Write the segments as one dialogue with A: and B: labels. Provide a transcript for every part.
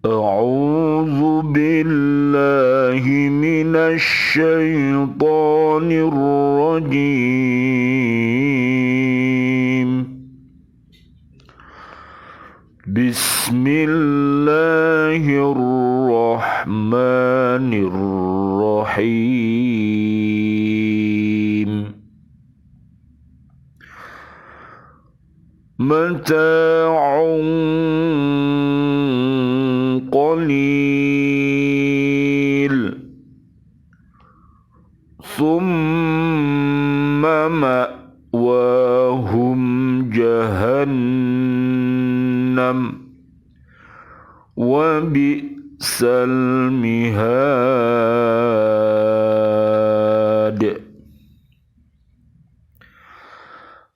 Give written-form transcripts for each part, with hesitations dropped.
A: أعوذ بالله من الشيطان الرجيم. بسم الله الرحمن الرحيم. متاع قليل ثم مأواهم جهنم وبئس المهاد.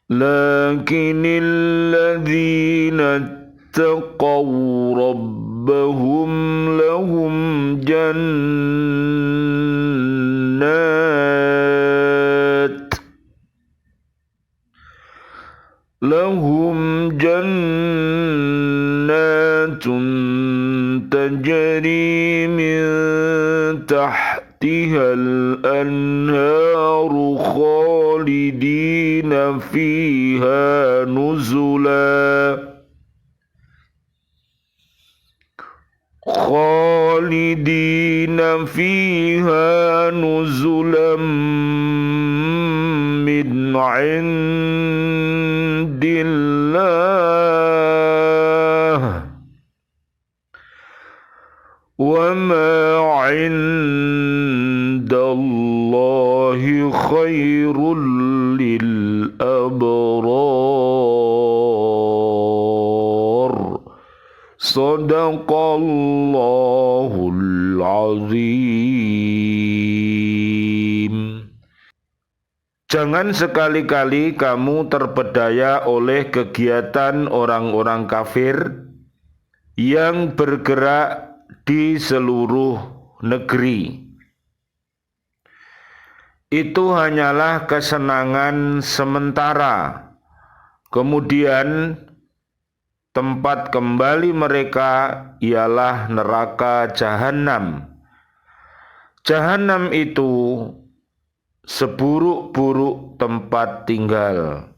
A: لكن الذين اتقوا ربهم لهم جنات تجري من تحتها الأنهار خالدين فيها نزلا من عند الله وما عند الله خير للأبرار. Sadaqallahul azim. Jangan sekali-kali kamu terpedaya oleh kegiatan orang-orang kafir yang bergerak di seluruh negeri. Itu hanyalah kesenangan sementara. Kemudian tempat kembali mereka ialah neraka Jahannam. Jahannam itu seburuk-buruk tempat tinggal.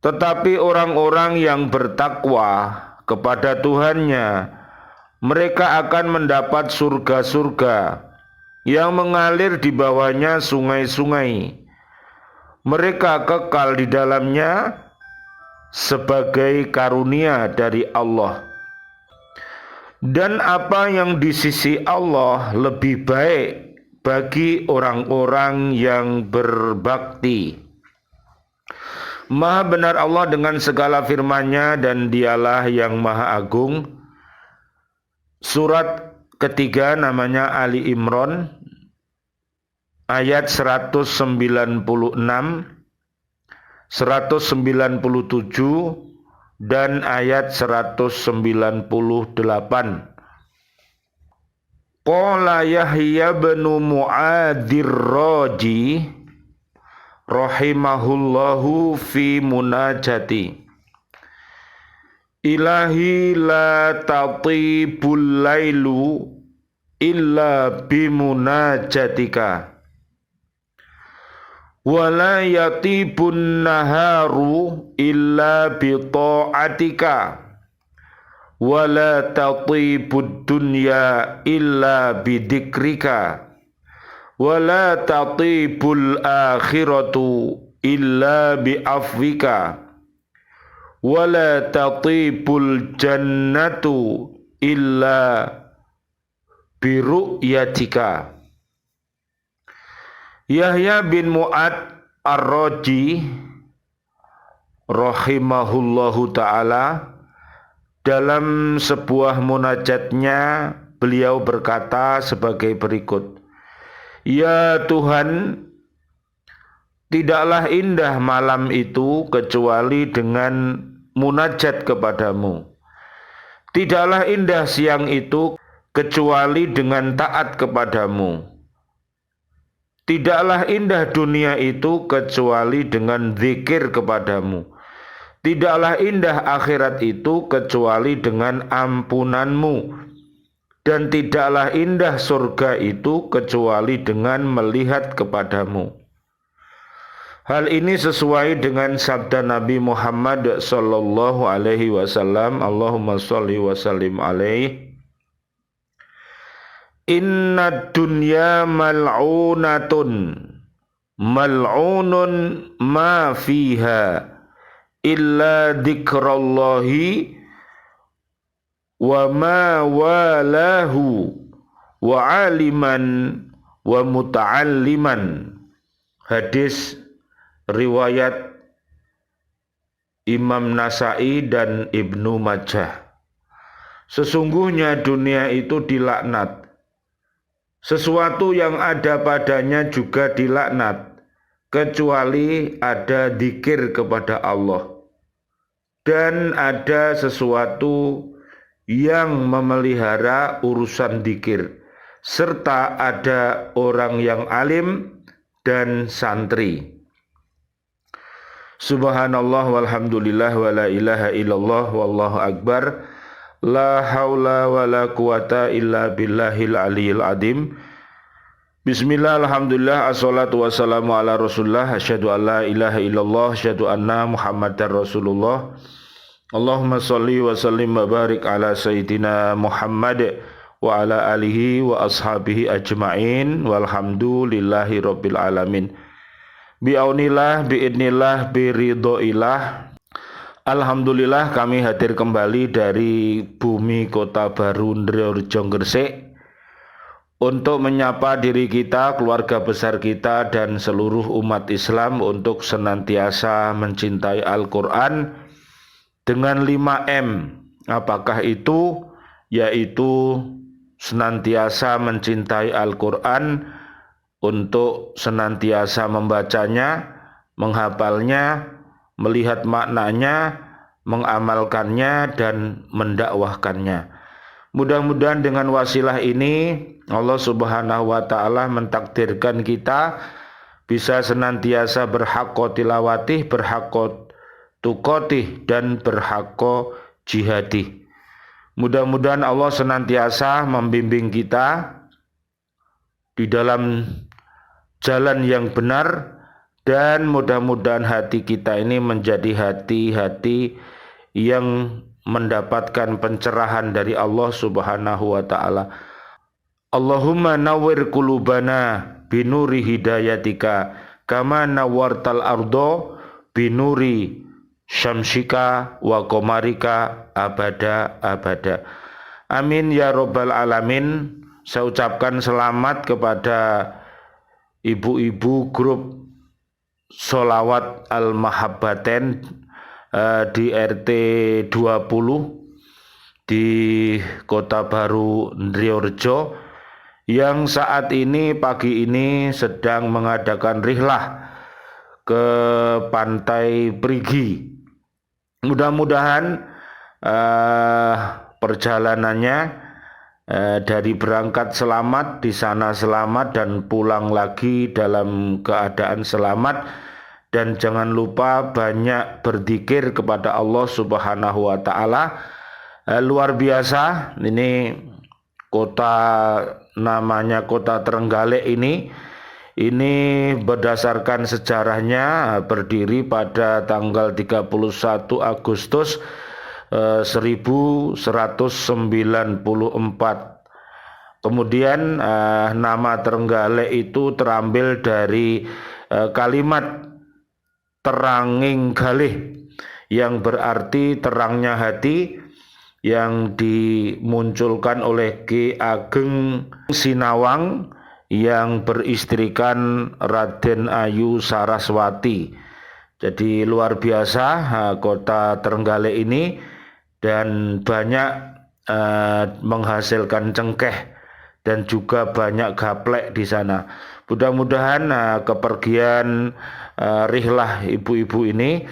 A: Tetapi orang-orang yang bertakwa kepada Tuhannya, mereka akan mendapat surga-surga yang mengalir di bawahnya sungai-sungai. Mereka kekal di dalamnya sebagai karunia dari Allah. Dan apa yang di sisi Allah lebih baik bagi orang-orang yang berbakti. Maha benar Allah dengan segala firman-Nya dan Dialah yang Maha Agung. Surat ketiga namanya Ali Imran ayat 196, 197 dan ayat 198. Qala Yahya bin Mu'adzir Raji rahimahullahu fi munajati. Ilahi la tatibul lailu illa bimunajatika wa la yatibun naharu illa bi ta'atika wa la tatibud dunya illa bi dzikrika wa la tatibul akhiratu illa bi afwika wa la tatibul jannatu illa bi ru'yatika. Yahya bin Mu'ad Ar-Raji rahimahullahu ta'ala dalam sebuah munajatnya beliau berkata sebagai berikut. Ya Tuhan, tidaklah indah malam itu kecuali dengan munajat kepadamu. Tidaklah indah siang itu kecuali dengan taat kepadamu. Tidaklah indah dunia itu kecuali dengan zikir kepadamu. Tidaklah indah akhirat itu kecuali dengan ampunanmu, dan tidaklah indah surga itu kecuali dengan melihat kepadamu. Hal ini sesuai dengan sabda Nabi Muhammad sallallahu alaihi wasallam, Allahumma sholli wa sallim alaihi. Inna dunya mal'unatun, mal'unun ma fiha illa dzikrallahi wa ma walahu wa aliman wa muta'alliman. Hadis riwayat Imam Nasai dan Ibnu Majah. Sesungguhnya dunia itu dilaknat. Sesuatu yang ada padanya juga dilaknat, kecuali ada zikir kepada Allah. Dan ada sesuatu yang memelihara urusan zikir, serta ada orang yang alim dan santri. Subhanallah walhamdulillah wa la ilaha illallah wallahu akbar. La haula wa la quwata illa billahil aliyil adim. Bismillah, alhamdulillah, assalatu wassalamu ala rasulullah, asyhadu an la ilaha illallah, asyhadu anna muhammadar rasulullah. Allahumma salli wa sallim wa barik ala sayyidina Muhammad wa ala alihi wa ashabihi ajma'in walhamdulillahi rabbil alamin. Bi'aunillah, bi'idnillah, biridhoillah. Alhamdulillah kami hadir kembali dari bumi kota baru Ndreorjo Gresik untuk menyapa diri kita, keluarga besar kita, dan seluruh umat Islam untuk senantiasa mencintai Al-Quran dengan 5M. Apakah itu? Yaitu senantiasa mencintai Al-Quran untuk senantiasa membacanya, menghafalnya, melihat maknanya, mengamalkannya, dan mendakwahkannya. Mudah-mudahan dengan wasilah ini Allah Subhanahu wa taala mentakdirkan kita bisa senantiasa berhaqqa tilawatih, berhaqqa tuqatih, dan berhaqqa jihadih. Mudah-mudahan Allah senantiasa membimbing kita di dalam jalan yang benar, dan mudah-mudahan hati kita ini menjadi hati-hati yang mendapatkan pencerahan dari Allah Subhanahu wa taala. Allahumma nawwir qulubana binuri hidayatika kama nawwartal ardo binuri syamsika wa qamarika abada abada. Amin ya rabbal alamin. Saya ucapkan selamat kepada ibu-ibu grup Sholawat Al-Mahabbaten di RT 20 di Kota Baru Ndreorjo yang saat ini pagi ini sedang mengadakan rihlah ke Pantai Perigi. Mudah-mudahan perjalanannya dari berangkat selamat, di sana selamat, dan pulang lagi dalam keadaan selamat. Dan jangan lupa banyak berzikir kepada Allah Subhanahu wa taala. Luar biasa, ini kota, namanya Kota Trenggalek ini berdasarkan sejarahnya berdiri pada tanggal 31 Agustus 1194. Kemudian nama Trenggalek itu terambil dari kalimat teranging galih yang berarti terangnya hati, yang dimunculkan oleh Ki Ageng Sinawang yang beristrikan Raden Ayu Saraswati. Jadi luar biasa kota Trenggalek ini, dan banyak menghasilkan cengkeh dan juga banyak gaplek di sana. Mudah-mudahan kepergian rihlah ibu-ibu ini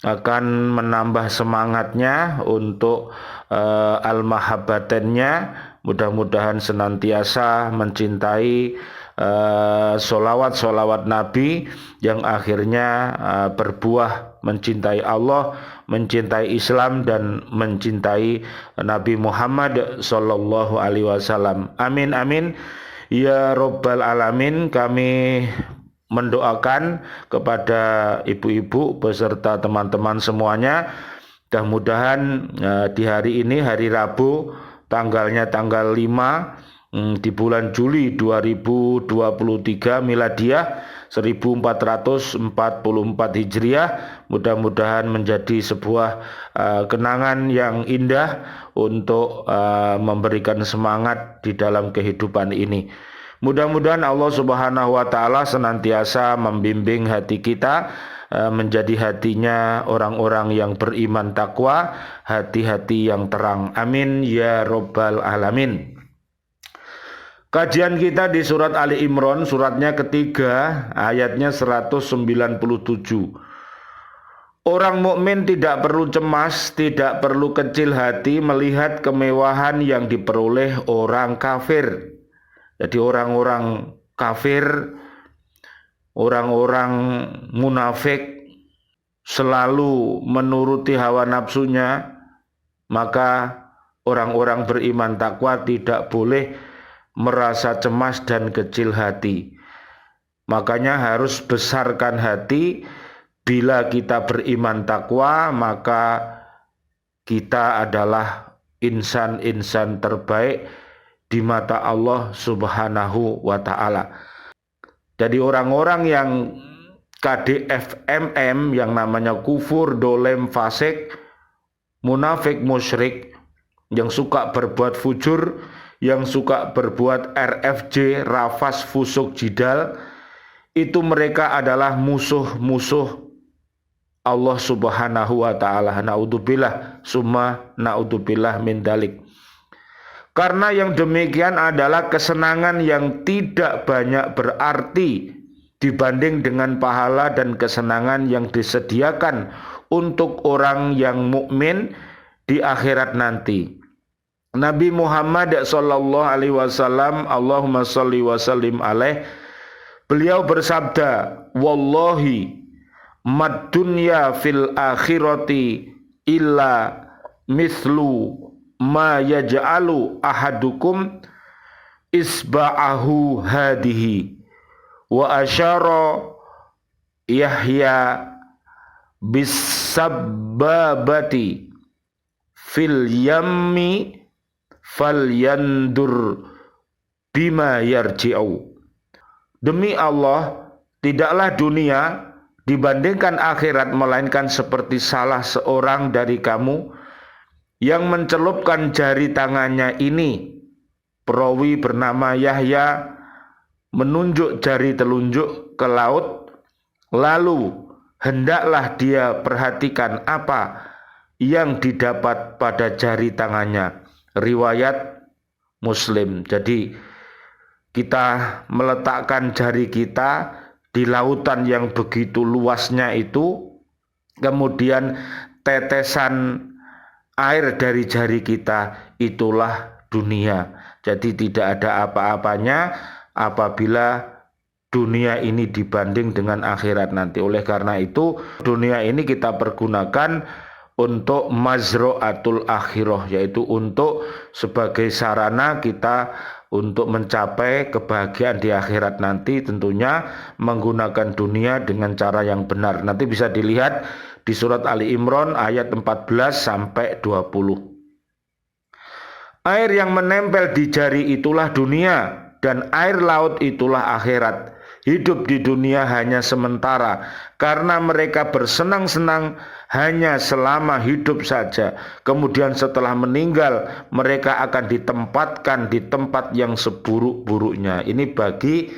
A: akan menambah semangatnya untuk al-mahabbatennya. Mudah-mudahan senantiasa mencintai solawat-solawat Nabi yang akhirnya berbuah mencintai Allah, mencintai Islam dan mencintai Nabi Muhammad sallallahu alaihi wasallam. Amin amin ya rabbal alamin. Kami mendoakan kepada ibu-ibu beserta teman-teman semuanya, mudah-mudahan di hari ini, hari Rabu, tanggalnya tanggal 5 di bulan Juli 2023 Miladiah 1444 Hijriah, mudah-mudahan menjadi sebuah kenangan yang indah untuk memberikan semangat di dalam kehidupan ini. Mudah-mudahan Allah Subhanahu wa taala senantiasa membimbing hati kita menjadi hatinya orang-orang yang beriman takwa, hati-hati yang terang. Amin ya rabbal alamin. Kajian kita di surat Ali Imran, suratnya ketiga, ayatnya 197. Orang mukmin tidak perlu cemas, tidak perlu kecil hati melihat kemewahan yang diperoleh orang kafir. Jadi orang-orang kafir, orang-orang munafik selalu menuruti hawa nafsunya, maka orang-orang beriman takwa tidak boleh merasa cemas dan kecil hati. Makanya harus besarkan hati. Bila kita beriman takwa, maka kita adalah insan-insan terbaik di mata Allah Subhanahu wa ta'ala. Jadi orang-orang yang KDFMM, yang namanya kufur, dolem, fasik, munafik, musyrik, yang suka berbuat fujur, yang suka berbuat RFJ, rafas, fusuk, jidal, itu mereka adalah musuh-musuh Allah Subhanahu wa ta'ala. Na'udzubillah, summa na'udzubillah min dalik. Karena yang demikian adalah kesenangan yang tidak banyak berarti dibanding dengan pahala dan kesenangan yang disediakan untuk orang yang mukmin di akhirat nanti. Nabi Muhammad sallallahu alaihi wasallam, Allahumma shalli wa sallim alaih, beliau bersabda, wallahi mad dunya fil akhirati illa mithlu ma yaj'alu ahadukum isba'ahu hadihi wa asyara Yahya bisabbabati fil yammi falyandur bima yarji'u. Demi Allah, tidaklah dunia dibandingkan akhirat melainkan seperti salah seorang dari kamu yang mencelupkan jari tangannya ini. Perawi bernama Yahya menunjuk jari telunjuk ke laut, lalu hendaklah dia perhatikan apa yang didapat pada jari tangannya. Riwayat Muslim. Jadi kita meletakkan jari kita di lautan yang begitu luasnya itu, kemudian tetesan air dari jari kita, itulah dunia. Jadi tidak ada apa-apanya apabila dunia ini dibanding dengan akhirat nanti. Oleh karena itu, dunia ini kita pergunakan untuk mazro'atul akhirah, yaitu untuk sebagai sarana kita untuk mencapai kebahagiaan di akhirat nanti, tentunya menggunakan dunia dengan cara yang benar. Nanti bisa dilihat di surat Ali Imran ayat 14 sampai 20. Air yang menempel di jari itulah dunia, dan air laut itulah akhirat. Hidup di dunia hanya sementara, karena mereka bersenang-senang hanya selama hidup saja. Kemudian setelah meninggal, mereka akan ditempatkan di tempat yang seburuk-buruknya. Ini bagi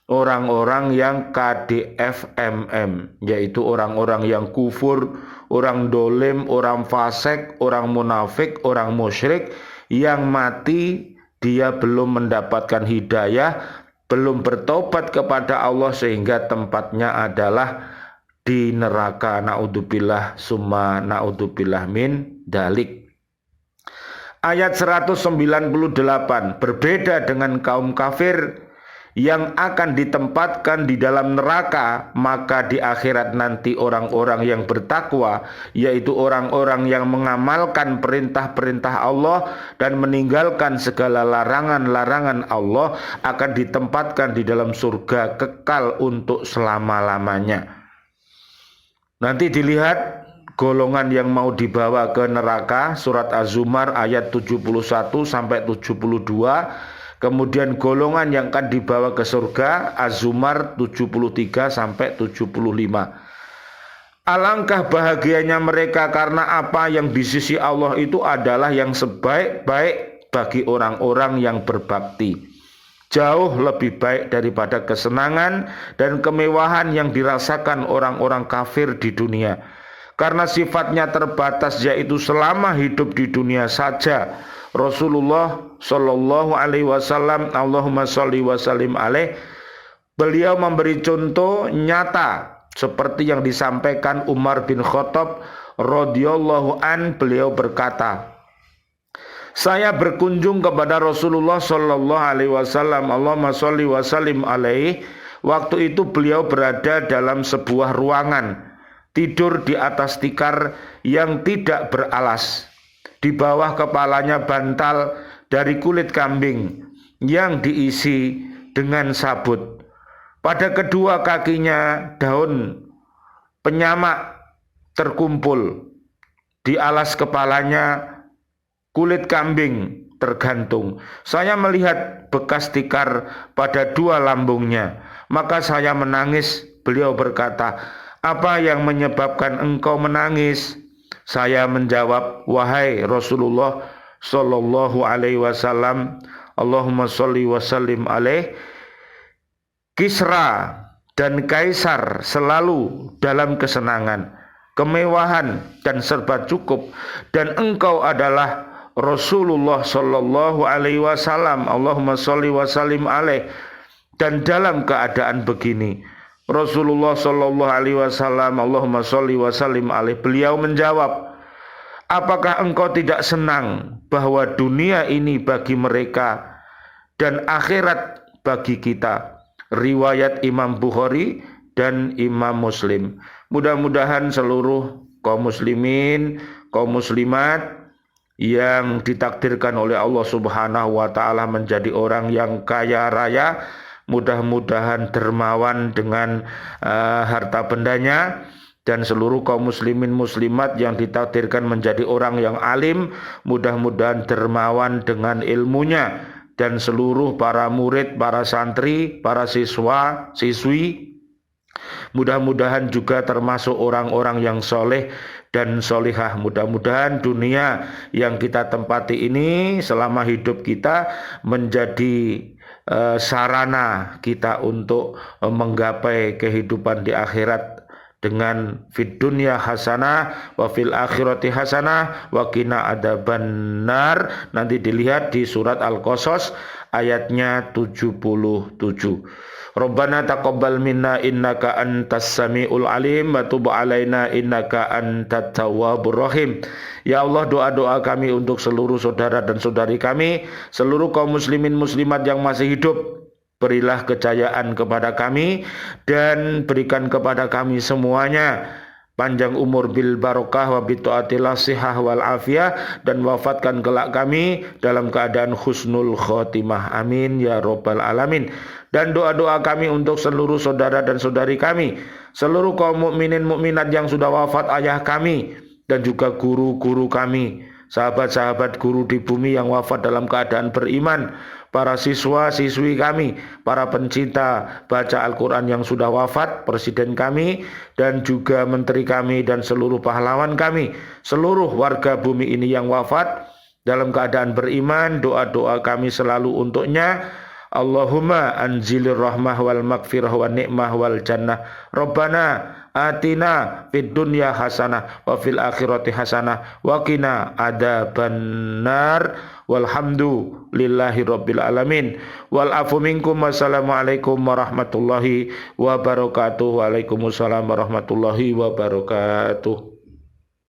A: orang-orang yang KDFMM, yaitu orang-orang yang kufur, orang dolim, orang fasik, orang munafik, orang musyrik, yang mati dia belum mendapatkan hidayah, belum bertobat kepada Allah, sehingga tempatnya adalah di neraka. Na'udzubillah summa na'udzubillah min dalik. Ayat 198, berbeda dengan kaum kafir yang akan ditempatkan di dalam neraka, maka di akhirat nanti orang-orang yang bertakwa, yaitu orang-orang yang mengamalkan perintah-perintah Allah dan meninggalkan segala larangan-larangan Allah, akan ditempatkan di dalam surga kekal untuk selama-lamanya. Nanti dilihat golongan yang mau dibawa ke neraka, surat Az-Zumar ayat 71 sampai 72. Kemudian golongan yang akan dibawa ke surga, Az-Zumar 73 sampai 75. Alangkah bahagianya mereka karena apa yang di sisi Allah itu adalah yang sebaik-baik bagi orang-orang yang berbakti. Jauh lebih baik daripada kesenangan dan kemewahan yang dirasakan orang-orang kafir di dunia. Karena sifatnya terbatas, yaitu selama hidup di dunia saja. Rasulullah Shallallahu Alaihi Wasallam, Allahumma sholli wa sallim alaih, beliau memberi contoh nyata seperti yang disampaikan Umar bin Khattab radhiyallahu an. Beliau berkata, saya berkunjung kepada Rasulullah Shallallahu Alaihi Wasallam, Allahumma sholli wa sallim alaih. Waktu itu beliau berada dalam sebuah ruangan, tidur di atas tikar yang tidak beralas. Di bawah kepalanya bantal dari kulit kambing yang diisi dengan sabut. Pada kedua kakinya daun penyamak terkumpul. Di alas kepalanya kulit kambing tergantung. Saya melihat bekas tikar pada dua lambungnya. Maka saya menangis. Beliau berkata, apa yang menyebabkan engkau menangis? Saya menjawab, wahai Rasulullah Sallallahu Alaihi Wasallam, Allahumma sholli wa sallim alaih, Kisra dan Kaisar selalu dalam kesenangan, kemewahan dan serba cukup, dan engkau adalah Rasulullah Sallallahu Alaihi Wasallam, Allahumma sholli wa sallim alaih, dan dalam keadaan begini. Rasulullah Shallallahu Alaihi Wasallam, Allahumma sholli wa sallim alaih, beliau menjawab, apakah engkau tidak senang bahwa dunia ini bagi mereka dan akhirat bagi kita? Riwayat Imam Bukhari dan Imam Muslim. Mudah-mudahan seluruh kaum muslimin, kaum muslimat yang ditakdirkan oleh Allah Subhanahu wa Ta'ala menjadi orang yang kaya raya, mudah-mudahan dermawan dengan harta bendanya, dan seluruh kaum muslimin muslimat yang ditakdirkan menjadi orang yang alim, mudah-mudahan dermawan dengan ilmunya, dan seluruh para murid, para santri, para siswa, siswi, mudah-mudahan juga termasuk orang-orang yang soleh dan solihah. Mudah-mudahan dunia yang kita tempati ini selama hidup kita menjadi sarana kita untuk menggapai kehidupan di akhirat dengan fid dunya hasanah wa fil akhirati hasanah wa qina adzabannar. Nanti dilihat di surat Al-Qasas ayatnya 77. Rabbana taqabbal minna innaka antas samiul alim wa tub alaina innaka antat tawwabur rahim. Ya Allah, doa-doa kami untuk seluruh saudara dan saudari kami, seluruh kaum muslimin muslimat yang masih hidup, berilah kejayaan kepada kami dan berikan kepada kami semuanya panjang umur bil barokah wa bitaatillah sihah wal afiyah, dan wafatkan kelak kami dalam keadaan husnul khotimah. Amin ya rabbal alamin. Dan doa-doa kami untuk seluruh saudara dan saudari kami, seluruh kaum mukminin mukminat yang sudah wafat ayah kami, dan juga guru-guru kami, sahabat-sahabat guru di bumi yang wafat dalam keadaan beriman, para siswa-siswi kami, para pencinta baca Al-Quran yang sudah wafat, presiden kami, dan juga menteri kami, dan seluruh pahlawan kami, seluruh warga bumi ini yang wafat dalam keadaan beriman. Doa-doa kami selalu untuknya. Allahumma anzilir rahmah wal maghfirah wa ni'mah wal jannah. Rabbana atina fid dunya hasanah wa fil akhirati hasanah wa qina adzabannar. Walhamdulillahi rabbil alamin. Wal afu minkum. Wassalamualaikum warahmatullahi wabarakatuh. Waalaikumsalam warahmatullahi wabarakatuh.